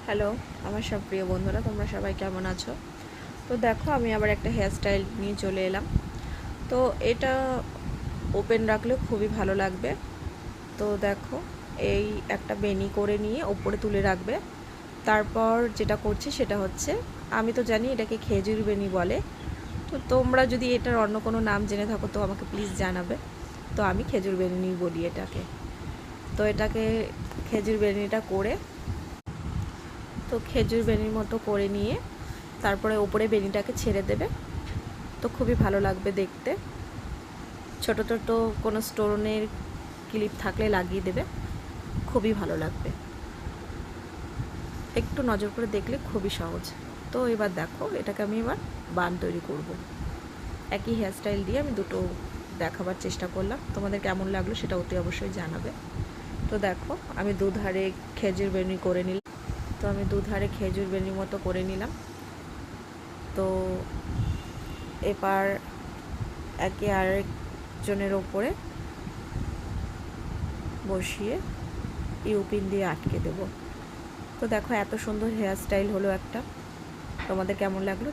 Hello আমার সব প্রিয় বন্ধুরা, তোমরা সবাই কেমন আছো? তো দেখো, আমি আবার একটা হেয়ার স্টাইল নিয়ে চলে এলাম। তো এটা ওপেন রাখলে খুবই ভালো লাগবে। তো দেখো, এই একটা বেনি করে নিয়ে ওপরে তুলে রাখবে। তারপর যেটা করছি সেটা হচ্ছে, আমি তো জানি এটাকে খেজুর বেনি বলে। তো তোমরা যদি এটার অন্য কোনো নাম জেনে থাকো তো আমাকে প্লিজ জানাবে। তো আমি খেজুর বেনি বলি এটাকে। তো এটাকে খেজুর বেনিটা করে, তো খেজুর বেনির মতো করে নিয়ে তারপরে ওপরে বেনিটাকে ছেড়ে দেবে। তো খুবই ভালো লাগবে দেখতে। ছোট ছোট কোনো স্টোনের ক্লিপ থাকলে লাগিয়ে দেবে, খুবই ভালো লাগবে। একটু নজর করে দেখলে খুবই সহজ। তো এবার দেখো, এটাকে আমি এবার বান তৈরি করব। একই হেয়ারস্টাইল দিয়ে আমি দুটো দেখাবার চেষ্টা করলাম, তোমাদের কেমন লাগলো সেটা অতি অবশ্যই জানাবে। তো দেখো, আমি দুধারে খেজুর বেনি করে নিলাম। তো আমি দুধারে খেজুর বেনির মতো করে নিলাম। তো এবার একে আরেকজনের ওপরে বসিয়ে ইউপিন দিয়ে আটকে দেব। তো দেখো, এত সুন্দর হেয়ার স্টাইল হলো একটা। তোমাদের কেমন লাগলো?